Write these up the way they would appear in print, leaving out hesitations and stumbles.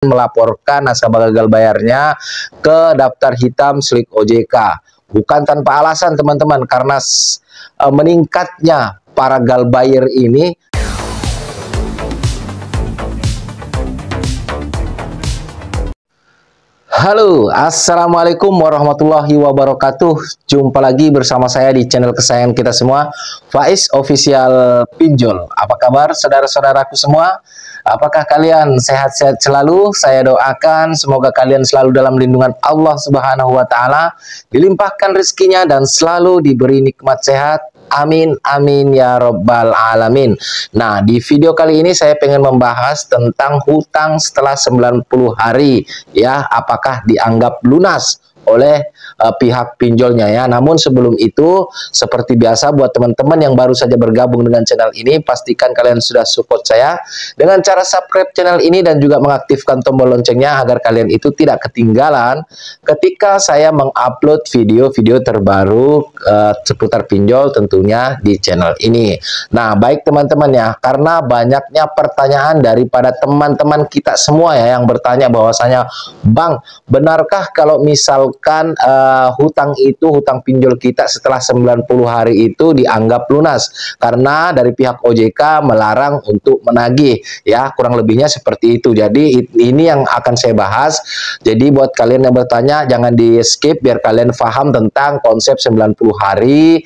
melaporkan nasabah gagal bayarnya ke daftar hitam Slik OJK. Bukan tanpa alasan teman-teman, karena meningkatnya para gagal bayar ini. Halo, assalamualaikum warahmatullahi wabarakatuh. Jumpa lagi bersama saya di channel kesayangan kita semua, Faiz Official Pinjol. Apa kabar saudara-saudaraku semua? Apakah kalian sehat-sehat selalu? Saya doakan semoga kalian selalu dalam lindungan Allah Subhanahu wa Ta'ala, dilimpahkan rezekinya dan selalu diberi nikmat sehat. Amin, amin ya robbal alamin. Nah, di video kali ini saya pengen membahas tentang hutang setelah 90 hari, ya, apakah dianggap lunas oleh pihak pinjolnya, ya. Namun sebelum itu, seperti biasa buat teman-teman yang baru saja bergabung dengan channel ini, pastikan kalian sudah support saya dengan cara subscribe channel ini dan juga mengaktifkan tombol loncengnya agar kalian itu tidak ketinggalan ketika saya mengupload video-video terbaru seputar pinjol tentunya di channel ini. Nah, baik teman-teman ya, karena banyaknya pertanyaan daripada teman-teman kita semua ya yang bertanya bahwasanya, Bang, benarkah kalau misalkan hutang pinjol kita setelah 90 hari itu dianggap lunas karena dari pihak OJK melarang untuk menagih, ya, kurang lebihnya seperti itu. Jadi ini yang akan saya bahas. Jadi buat kalian yang bertanya jangan di skip biar kalian paham tentang konsep 90 hari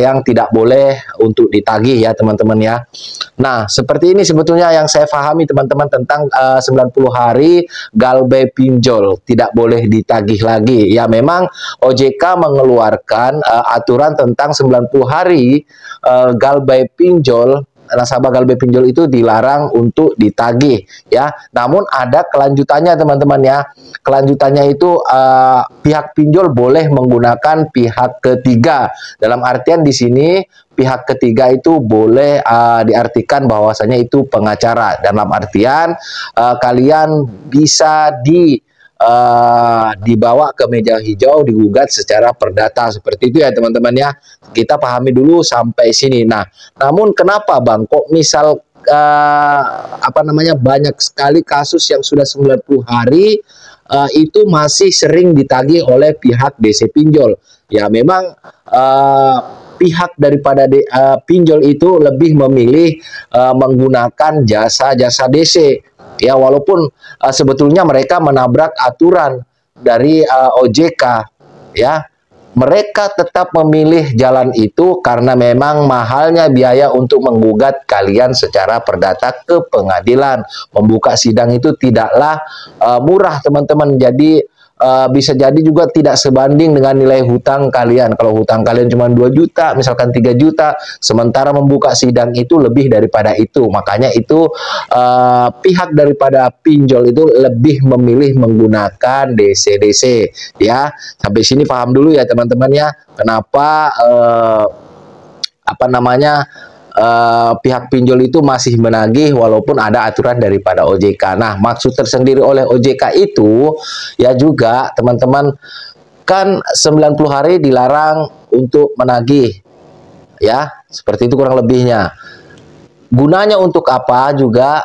yang tidak boleh untuk ditagih ya teman-teman ya. Nah, seperti ini sebetulnya yang saya pahami teman-teman tentang 90 hari galbay pinjol tidak boleh ditagih lagi. Ya, memang OJK mengeluarkan aturan tentang 90 hari galbay pinjol, nasabah galbay pinjol itu dilarang untuk ditagih, ya. Namun ada kelanjutannya teman-teman ya. Kelanjutannya itu pihak pinjol boleh menggunakan pihak ketiga. Dalam artian di sini pihak ketiga itu boleh diartikan bahwasanya itu pengacara. Dalam artian kalian bisa dibawa ke meja hijau, digugat secara perdata seperti itu ya teman-teman ya. Kita pahami dulu sampai sini. Nah, namun kenapa Bang kok misal banyak sekali kasus yang sudah 90 hari itu masih sering ditagih oleh pihak DC pinjol? Ya, memang pihak daripada pinjol itu lebih memilih menggunakan jasa-jasa DC. Ya, walaupun sebetulnya mereka menabrak aturan dari OJK, ya, mereka tetap memilih jalan itu karena memang mahalnya biaya untuk menggugat kalian secara perdata ke pengadilan. Membuka sidang itu tidaklah murah teman-teman. Jadi bisa jadi juga tidak sebanding dengan nilai hutang kalian. Kalau hutang kalian cuma 2 juta, misalkan 3 juta, sementara membuka sidang itu lebih daripada itu. Makanya itu pihak daripada pinjol itu lebih memilih menggunakan DC-DC, ya. Sampai sini paham dulu ya teman-teman ya, kenapa pihak pinjol itu masih menagih walaupun ada aturan daripada OJK. Nah, maksud tersendiri oleh OJK itu ya juga teman-teman, kan 90 hari dilarang untuk menagih, ya, seperti itu kurang lebihnya. Gunanya untuk apa juga?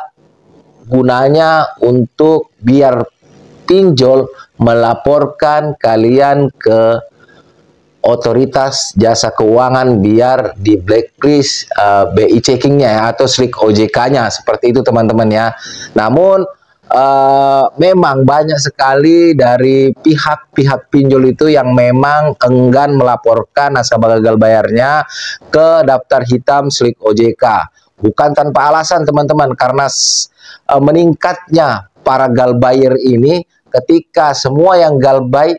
Gunanya untuk biar pinjol melaporkan kalian ke otoritas jasa keuangan biar di blacklist BI checkingnya ya, atau Slik OJK-nya seperti itu teman-teman ya. Namun memang banyak sekali dari pihak-pihak pinjol itu yang memang enggan melaporkan nasabah gagal bayarnya ke daftar hitam Slik OJK. Bukan tanpa alasan teman-teman, karena meningkatnya para galbayer ini ketika semua yang galbay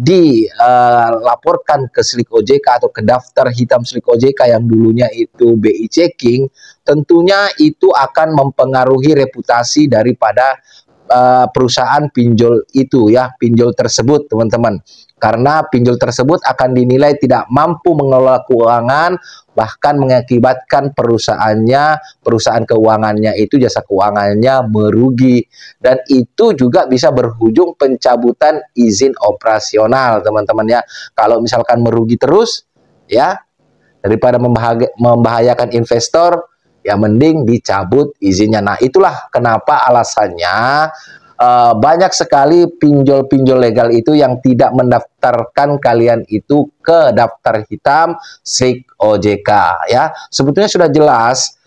dilaporkan ke Slik OJK atau ke daftar hitam Slik OJK yang dulunya itu BI checking, tentunya itu akan mempengaruhi reputasi daripada perusahaan pinjol itu ya, pinjol tersebut teman-teman. Karena pinjol tersebut akan dinilai tidak mampu mengelola keuangan, bahkan mengakibatkan perusahaan keuangannya itu, jasa keuangannya merugi, dan itu juga bisa berujung pencabutan izin operasional teman-teman ya. Kalau misalkan merugi terus ya, daripada membahayakan investor ya mending dicabut izinnya. Nah, itulah kenapa alasannya banyak sekali pinjol-pinjol legal itu yang tidak mendaftarkan kalian itu ke daftar hitam SIK OJK ya. Sebetulnya sudah jelas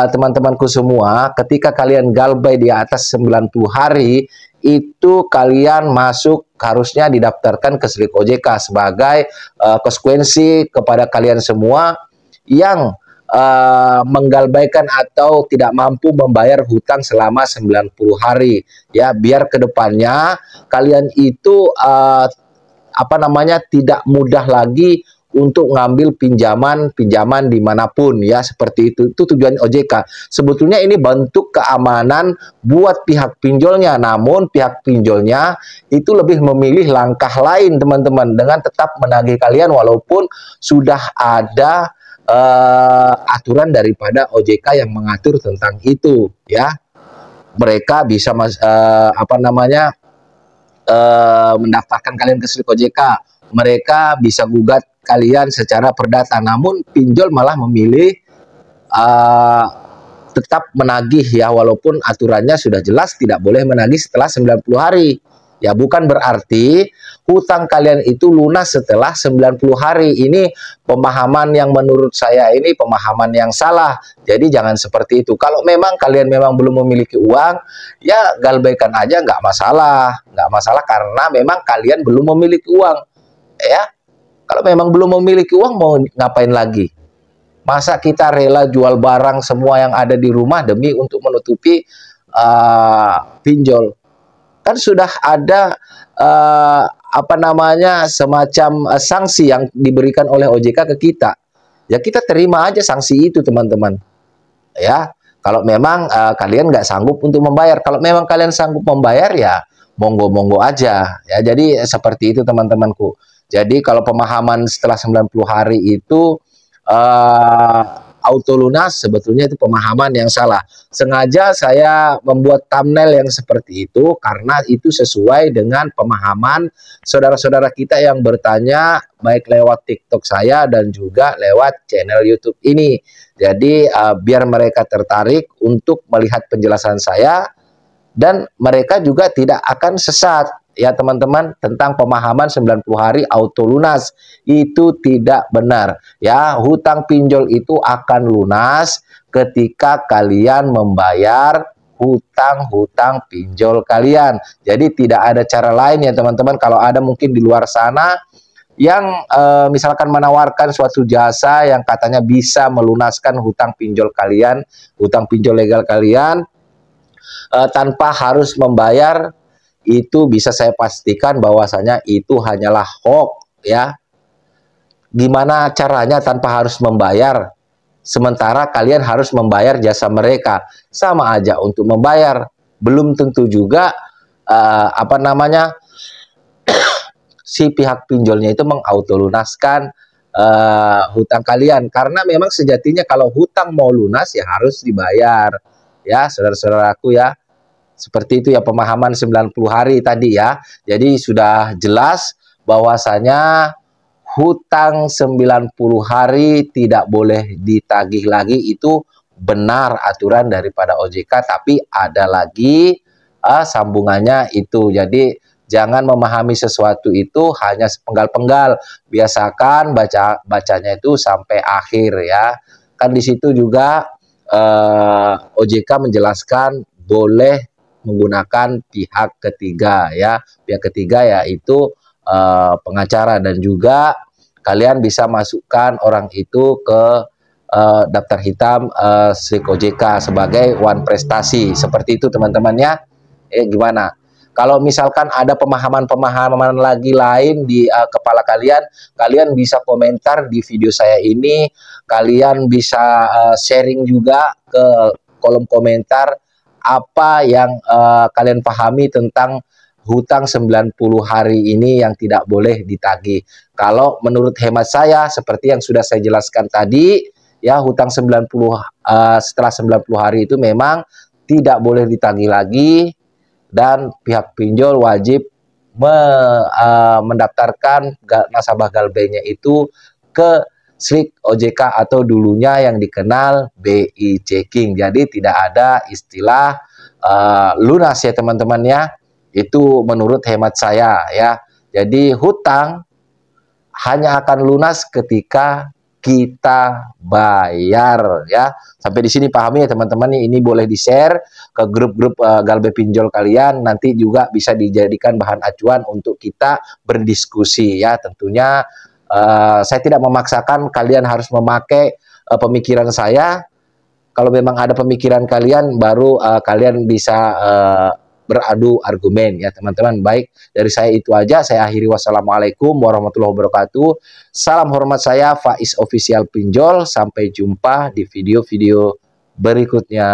teman-temanku semua, ketika kalian galbay di atas 90 hari itu kalian masuk harusnya didaftarkan ke SIK OJK sebagai konsekuensi kepada kalian semua yang menggalbaikan atau tidak mampu membayar hutang selama 90 hari ya, biar kedepannya kalian itu tidak mudah lagi untuk ngambil pinjaman dimanapun ya, seperti itu tujuan OJK. Sebetulnya ini bentuk keamanan buat pihak pinjolnya, namun pihak pinjolnya itu lebih memilih langkah lain teman-teman, dengan tetap menagih kalian walaupun sudah ada aturan daripada OJK yang mengatur tentang itu ya. Mereka bisa mendaftarkan kalian ke SIK OJK, mereka bisa gugat kalian secara perdata, namun pinjol malah memilih tetap menagih ya, walaupun aturannya sudah jelas tidak boleh menagih setelah 90 hari. Ya, bukan berarti hutang kalian itu lunas setelah 90 hari. Ini pemahaman yang menurut saya ini pemahaman yang salah. Jadi jangan seperti itu. Kalau memang kalian memang belum memiliki uang, ya galbaikan aja, nggak masalah. Nggak masalah karena memang kalian belum memiliki uang. Ya, kalau memang belum memiliki uang mau ngapain lagi? Masa kita rela jual barang semua yang ada di rumah demi untuk menutupi pinjol? Kan sudah ada semacam sanksi yang diberikan oleh OJK ke kita. Ya kita terima aja sanksi itu teman-teman. Ya, kalau memang kalian nggak sanggup untuk membayar. Kalau memang kalian sanggup membayar ya monggo-monggo aja. Ya, jadi seperti itu teman-temanku. Jadi kalau pemahaman setelah 90 hari itu auto lunas, sebetulnya itu pemahaman yang salah. Sengaja saya membuat thumbnail yang seperti itu karena itu sesuai dengan pemahaman saudara-saudara kita yang bertanya baik lewat TikTok saya dan juga lewat channel YouTube ini. Jadi biar mereka tertarik untuk melihat penjelasan saya dan mereka juga tidak akan sesat ya teman-teman, tentang pemahaman 90 hari auto lunas. Itu tidak benar ya. Hutang pinjol itu akan lunas ketika kalian membayar hutang-hutang pinjol kalian. Jadi tidak ada cara lain ya teman-teman. Kalau ada mungkin di luar sana yang misalkan menawarkan suatu jasa yang katanya bisa melunaskan hutang pinjol kalian, hutang pinjol legal kalian tanpa harus membayar, itu bisa saya pastikan bahwasanya itu hanyalah hoax ya. Gimana caranya tanpa harus membayar? Sementara kalian harus membayar jasa mereka. Sama aja untuk membayar. Belum tentu juga si pihak pinjolnya itu mengautolunaskan hutang kalian. Karena memang sejatinya kalau hutang mau lunas ya harus dibayar. Ya, saudara-saudaraku ya. Seperti itu ya pemahaman 90 hari tadi ya. Jadi sudah jelas bahwasanya hutang 90 hari tidak boleh ditagih lagi, itu benar aturan daripada OJK, tapi ada lagi sambungannya itu. Jadi jangan memahami sesuatu itu hanya sepenggal-penggal. Biasakan bacanya itu sampai akhir ya. Kan di situ juga OJK menjelaskan boleh menggunakan pihak ketiga ya. Pihak ketiga yaitu pengacara, dan juga kalian bisa masukkan orang itu ke daftar hitam SIK OJK sebagai one prestasi. Seperti itu teman-temannya. Gimana? Kalau misalkan ada pemahaman-pemahaman lagi lain di kepala kalian, kalian bisa komentar di video saya ini. Kalian bisa sharing juga ke kolom komentar apa yang kalian pahami tentang hutang 90 hari ini yang tidak boleh ditagih. Kalau menurut hemat saya, seperti yang sudah saya jelaskan tadi, ya hutang 90 setelah 90 hari itu memang tidak boleh ditagih lagi, dan pihak pinjol wajib mendaftarkan nasabah galbainya itu ke slik OJK atau dulunya yang dikenal BI checking. Jadi tidak ada istilah lunas ya teman-teman ya. Itu menurut hemat saya ya. Jadi hutang hanya akan lunas ketika kita bayar ya. Sampai di sini pahami ya teman-teman. Ini boleh di-share ke grup-grup Galbe Pinjol kalian, nanti juga bisa dijadikan bahan acuan untuk kita berdiskusi ya. Tentunya saya tidak memaksakan kalian harus memakai pemikiran saya. Kalau memang ada pemikiran kalian, baru kalian bisa beradu argumen ya teman-teman. Baik, dari saya itu aja. Saya akhiri, wassalamualaikum warahmatullahi wabarakatuh. Salam hormat saya, Faiz Official Pinjol. Sampai jumpa di video-video berikutnya.